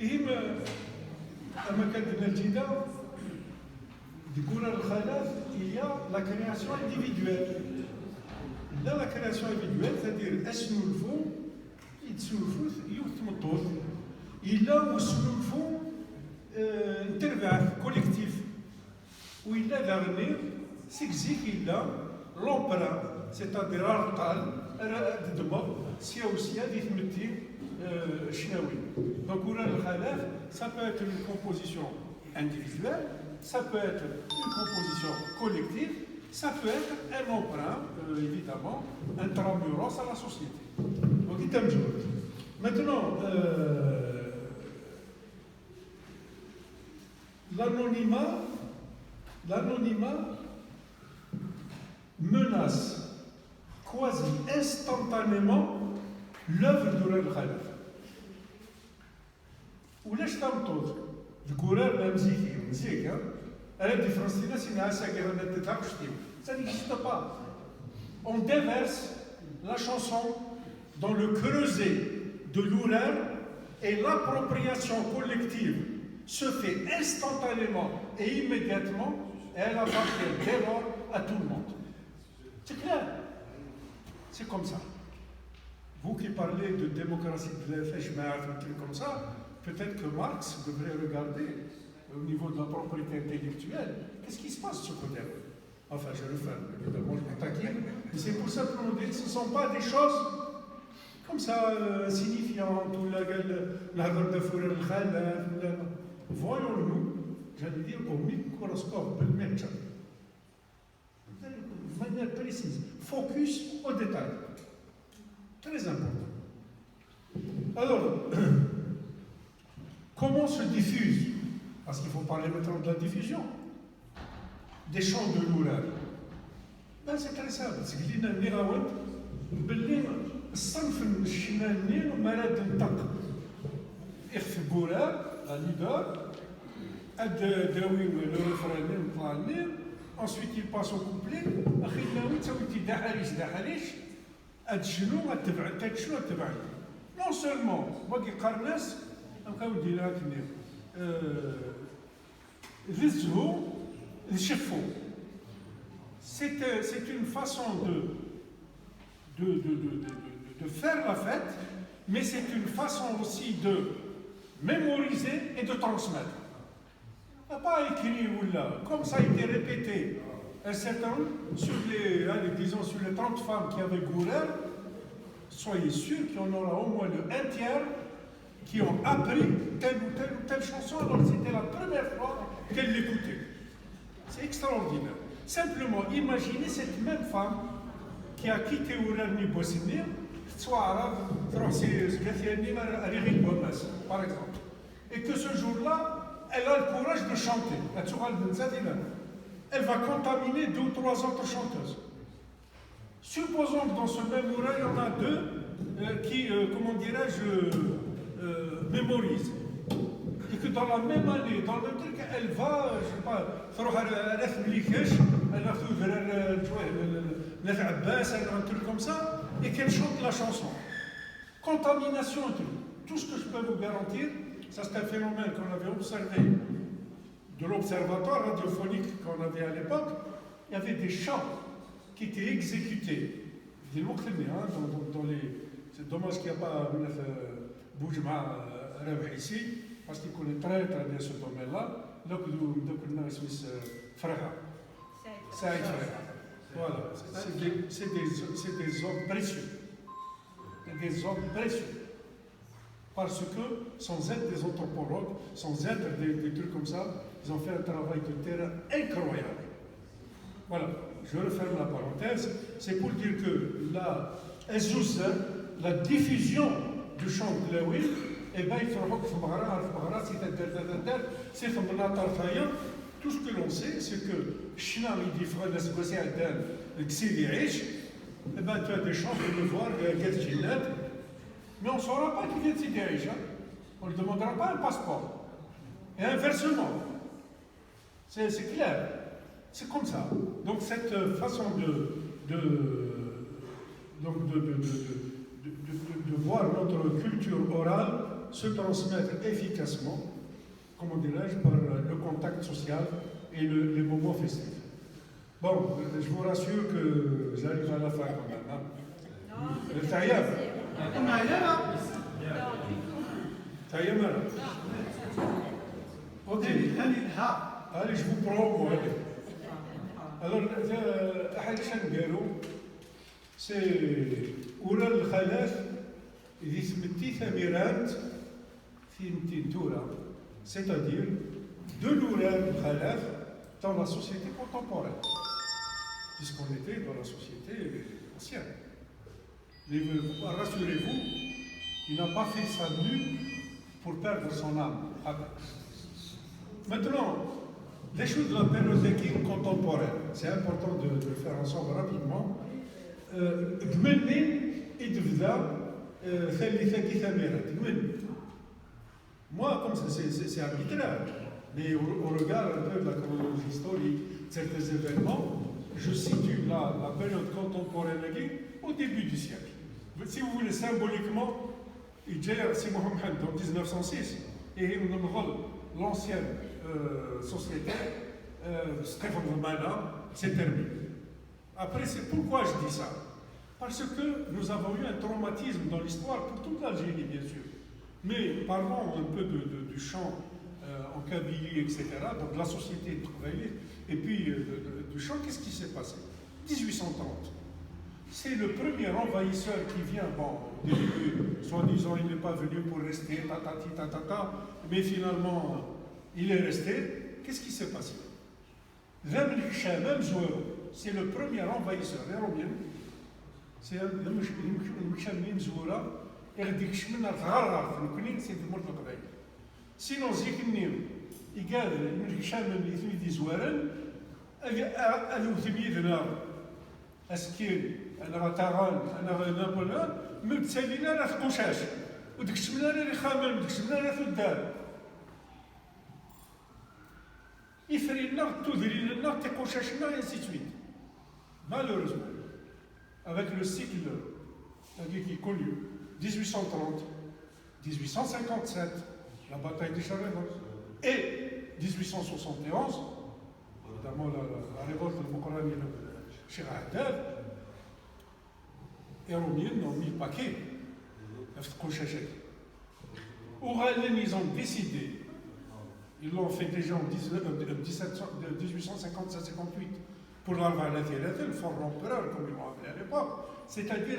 إهم أما كان الجدة ديكورا الخلاف il y a la création individuelle. Là, la création individuelle, c'est-à-dire أشنو الفو يتسولفوا يتمطوا إلا وصلوا الفو انترفاع كوليكتيف وإلا l'avenir s'exige إلا l'emprunt c'est-à-dire القال الدماغ سياسية اللي تمثل شناوي. Donc كورا الخلاف ça peut être une composition individuelle, ça peut être une composition collective, ça peut être un emprunt, évidemment, intramuros à la société. Donc, il t'aime jouer. Maintenant, l'anonymat menace quasi instantanément l'œuvre de l'Al-Khalaf. ولاش تمطوط الكورال لا مزيك انا دي فرنسيين سينا ساكر انا تتاكشتي ça n'existe pas. On déverse la chanson dans le creuset de l'ouraire et l'appropriation collective se fait instantanément et immédiatement et elle appartient dès lors à tout le monde. C'est clair. C'est comme ça. Vous qui parlez de démocratie de l'Efeshmer, un truc comme ça, peut-être que Marx devrait regarder au niveau de la propriété intellectuelle, qu'est-ce qui se passe de ce côté-là? Enfin, je le fais, évidemment, je m'attaquine, mais c'est pour ça que ce ne sont pas des choses comme ça signifiantes, ou la de Fourier al-Khalaf, voyons-nous, j'allais dire, au microscope, de manière précise, focus au détail. Très important. Alors, comment se diffuse, parce qu'il faut parler maintenant de la diffusion, des chants de l'ouraire. Ben c'est très simple, c'est que l'ina niraout, باللي الصنف الشمالي مراد نطق اخف بورا ليدر اد داوي لو ريفران طالين ensuite il passe au couplet اخي ناوي تسوي دا حريش اد شنو تبع تاك شنو تبع non seulement باقي قرناس نبقاو نديرها كني رزقو الشفو. C'est une façon de faire la fête, mais c'est une façon aussi de mémoriser et de transmettre. On n'a pas écrit ou là, comme ça a été répété un certain nombre, sur disons sur les 30 femmes qui avaient Gourer, soyez sûrs qu'il y en aura au moins un tiers qui ont appris telle ou telle chanson, alors c'était la première fois qu'elles l'écoutaient. C'est extraordinaire. Simplement, imaginez cette même femme qui a quitté Ourani Bosnie, soit arabe, par exemple, et que ce jour-là, elle a le courage de chanter. Elle va contaminer 2 ou 3 autres chanteuses. Supposons que dans ce même Ourani, il y en a 2 qui, comment dirais-je, mémorisent. Et que dans la même année, dans le même truc, elle va, je ne sais pas, un truc comme ça, et qu'elle chante la chanson. Contamination et tout. Tout ce que je peux vous garantir, ça c'est un phénomène qu'on avait observé de l'observatoire radiophonique qu'on avait à l'époque. Il y avait des chants qui étaient exécutés. Dans les... C'est dommage qu'il n'y a pas Boujma ici. Parce qu'il connaît très bien ce domaine-là, là que nous Suisse Frère. Saïd Frère. Voilà, c'est des hommes précieux. Des hommes précieux. Parce que, sans être des anthropologues, sans être des trucs comme ça, ils ont fait un travail de terrain incroyable. Voilà, je referme la parenthèse. C'est pour dire que la diffusion du chant de Lawil, et bien, il faudra que tout ce que l'on sait, c'est que China, il dit frère Nesgossi Adel, Ksidi Riche, et bien, tu as des chances de le voir, mais on ne saura pas qu'il vient de Sidi Riche. On ne lui demandera pas un passeport. Et inversement. C'est clair. C'est comme ça. Donc, cette façon de voir notre culture orale, se transmettre efficacement, comment dirais-je, par le contact social et les moments festifs. Bon, je vous rassure que j'arrive à la fin quand même. Hein. Taïeb. Taïeb. Ok. Allez, je vous prends, moi. Alors, c'est ورا الخلاف اللي تمتي ثمرات في متينتورا c'est-à-dire de l'ourel الخلاف dans la société contemporaine puisqu'on était dans la société ancienne. Rassurez-vous, il n'a pas fait sa nuit pour perdre son âme. Maintenant, les choses de la période contemporaine, c'est important de le faire ensemble rapidement. Moi, comme c'est arbitraire, mais au regard un peu de la chronologie historique, de certains événements, je situe la période contemporaine au début du siècle. Si vous voulez, symboliquement, il y a si Mohamed en 1906, et l'ancienne société, Stéphane Romana, c'est terminé. Après, c'est pourquoi je dis ça. Parce que nous avons eu un traumatisme dans l'histoire pour toute l'Algérie, bien sûr. Mais parlons un peu du chant en Kabylie, etc., donc la société travaillée, et puis du chant, qu'est-ce qui s'est passé 1830. C'est le premier envahisseur qui vient, bon, au début, soi-disant, il n'est pas venu pour rester, mais finalement, il est resté. Qu'est-ce qui s'est passé c'est le premier envahisseur éromien. C'est un sinon, il قال الشام اللي يثني زوارن أنا أسكين أنا تاران أنا نابليون مبتسلين راه قشاش وديك الشمله اللي خامل وديك الشمله اللي في الدار يفري لنا تدري لنا تيقشاشنا et ainsi de suite. Malheureusement, avec le cycle qui est connu, 1830, 1857, la bataille des Charleroi, et 1871, notamment la révolte de Mokorani chez Haddad, et Romien ont mis le paquet. Ils ont décidé, ils l'ont fait déjà en 1857-58 pour l'Alva le fort empereur, comme ils l'ont appelé à l'époque, c'est-à-dire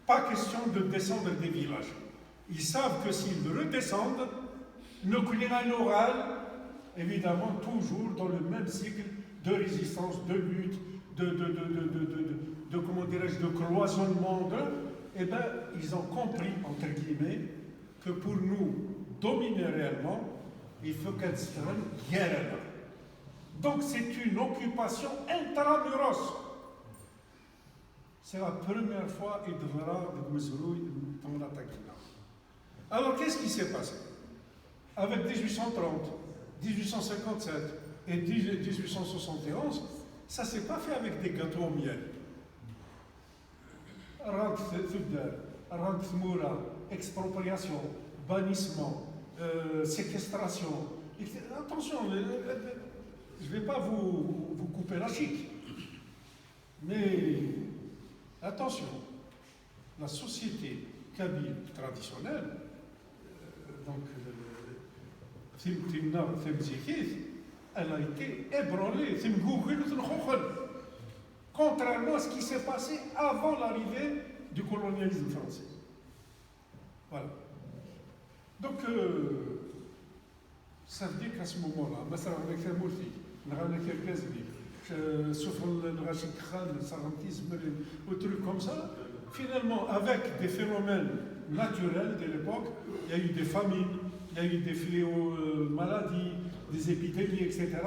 pas question de descendre des villages. Ils savent que s'ils redescendent, nos clients oral, évidemment, toujours dans le même cycle de résistance, de lutte, comment dirais-je, de cloisonnement, eh bien, ils ont compris, entre guillemets, que pour nous dominer réellement, il faut qu'elle se rende guerre. Donc c'est une occupation intramuros. C'est la première fois qu'il devra de Moussouloui dans l'attaque. Alors qu'est-ce qui s'est passé? Avec 1830, 1857 et 1871, ça ne s'est pas fait avec des gâteaux au miel. Expropriation, bannissement, séquestration. Attention, je ne vais pas vous couper la chic. Mais attention, la société kabyle traditionnelle, elle a été ébranlée, contrairement à ce qui s'est passé avant l'arrivée du colonialisme français. Voilà. Donc, ça veut dire qu'à ce moment-là, avec les Mourti, sauf le Rachid Khan, le sarantisme, ou trucs comme ça, finalement, avec des phénomènes naturels de l'époque, il y a eu des famines, il y a eu des fléaux, maladies, des épidémies, etc.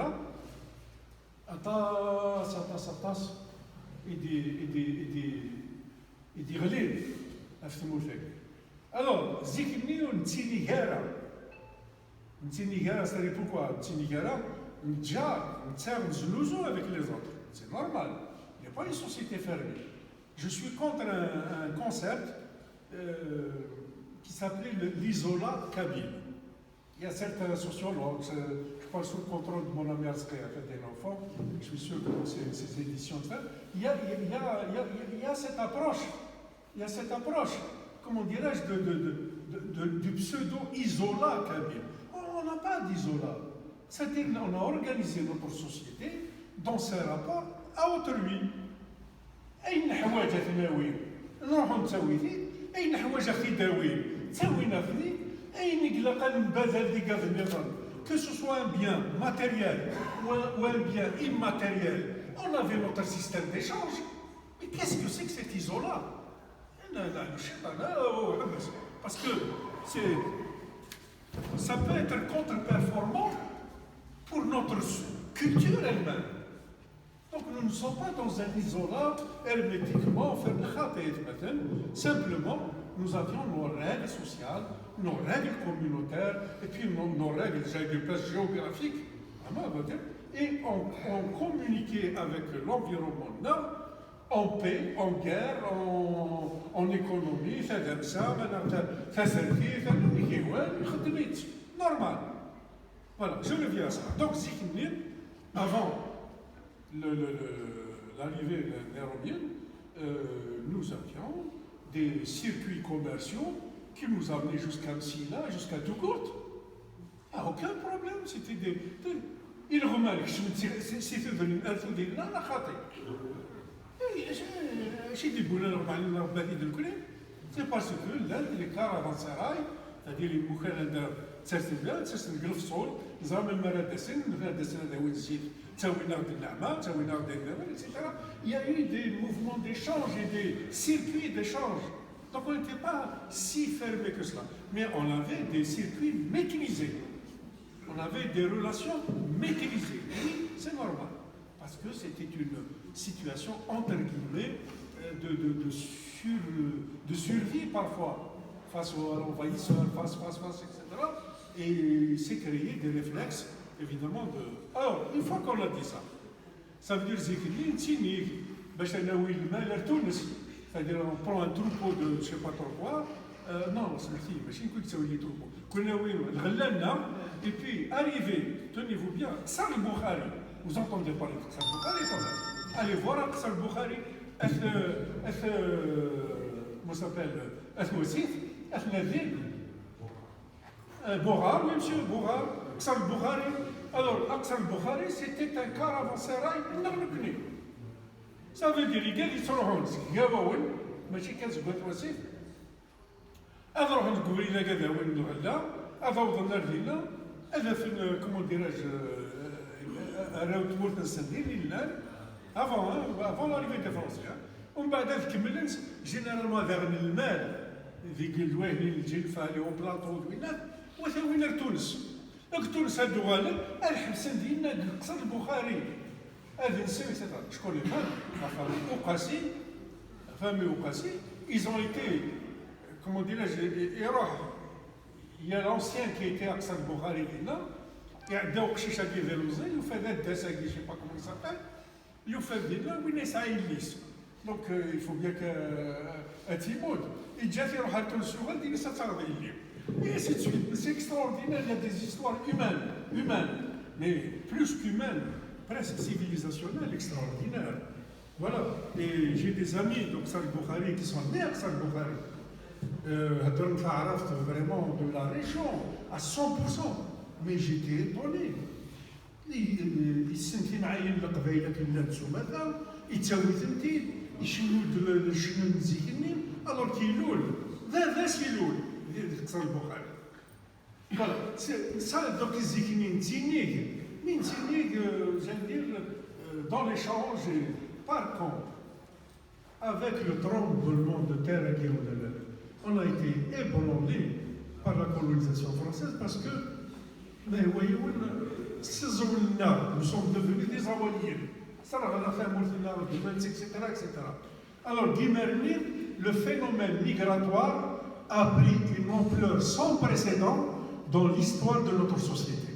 Atas, et des relais, alors, Zikni ou Ntinigara. Ntinigara, c'est-à-dire pourquoi Ntinigara, Ndjar, Ntzar, avec les autres. C'est normal. Il n'y a pas une société fermée. Je suis contre un concept qui s'appelait l'isola kabyle. Il y a certains sociologues, je parle sous le contrôle de mon ami Arzqi, des enfants, je suis sûr que c'est ces éditions de fait. Il y a cette approche, comment dirais-je, du pseudo-isola kabyle. On n'a pas d'isola. C'est-à-dire qu'on a organisé notre société dans ses rapports à autrui. أين حوايج ثانوي نروحوا نسوي فيه، أين حوايج أخي داوي تسوينا فيه، أين قلقا نبذل ديك النظام. Que ce soit un bien matériel ou un bien immatériel, on avait notre système d'échange. Mais qu'est-ce que c'est que cet isola? Parce que ça peut être contre-performant pour notre culture elle-même. Donc nous ne sommes pas dans un isolat hermétiquement fermé. Simplement, nous avions nos règles sociales, nos règles communautaires, et puis nos règles de place géographique, et on communiquait avec l'environnement en paix, en guerre, en économie, normal. Voilà, je reviens à ça. Donc, avant l'arrivée nérobienne, nous avions des circuits commerciaux qui nous amenaient jusqu'à Msila, jusqu'à Tougourt. Aucun problème, c'était des... Il remarque, c'était devenu un fou des là, la khate. C'est parce que les caravansérails, c'est-à-dire les boukhans تسرسل بلاد تسرسل القلف صول نظام المراد دسن هذا وين الزيت تسوي ناخذ النعمه تسوي ناخذ الدواء etc. Il y a eu des mouvements d'échange et des circuits d'échange. Donc on n'était pas si fermé que cela, mais on avait des circuits maîtrisés. On avait des relations maîtrisées. Oui, c'est normal, parce que c'était une situation entre guillemets de survie parfois face à l'envahisseur, face, etc. Et c'est créé des réflexes, évidemment, de... Alors, une fois qu'on a dit ça veut dire Zikri, Tsinik, Bachanaoui, Mal, Tunis. C'est-à-dire, on prend un troupeau de je ne sais pas trop quoi. Non, c'est le film, je ne sais pas si les troupeaux. Et puis, arrivé, tenez-vous bien, Ksar al-Bukhari. Vous entendez parler de Ksar al-Bukhari quand même. Allez voir Ksar al-Bukhari. Comment ça s'appelle? Al-Wasif, Al-Nadir. Bouhar, oui monsieur, Bouhar, Ksar al-Bukhari. Alors, Ksar al-Bukhari, c'était un caravansérail énorme. Ça veut dire qu'ils sont en Gawaoun, mais je pense que c'est aussi. Alors, on a dit que Gawaoun nous a là, avant de venir là, comment dirais-je, avant l'arrivée des Français. On va dire que généralement vers le mal, ذيك الوهن الجلفة au plateau وين تونس. Donc Tunis هادو غالب الحبسان ديالنا قصر البخاري. هذا السنة شكون اللي فهم؟ la famille Oukassi, ils ont été, comment dirais-je, il y a l'ancien qui était Aqsa al-Bukhari là, il y a des Okshisha qui est Velouzé, il fait des dessins, je ne sais pas comment il s'appelle, il fait des là, oui, ça illis. Donc il faut bien qu'un Timoud, il déjà fait un ton sur elle, il ça s'arrête et ainsi de suite. C'est extraordinaire, il y a des histoires humaines, mais plus qu'humaines, presque civilisationnelles, extraordinaires. Voilà, et j'ai des amis d'Aqsa al-Bukhari qui sont nés à Aqsa al-Bukhari. Vraiment de la région, à 100%. Mais j'étais étonné. يسنتي معايا القبائل كنا نتسوماتا يتساوي ثنتين يشنود الشنود نزيكني الوغ كيلول ذا سيلول قصر البخاري. Voilà, ça donc les zikini ntinig, j'aime dire dans l'échange et par contre avec le tremblement de terre qui on a été ébranlé par la colonisation française parce que mais voyez nous sommes devenus des Awaliens. Ça va faire etc. Alors, Guimermir, le phénomène migratoire a pris une ampleur sans précédent dans l'histoire de notre société.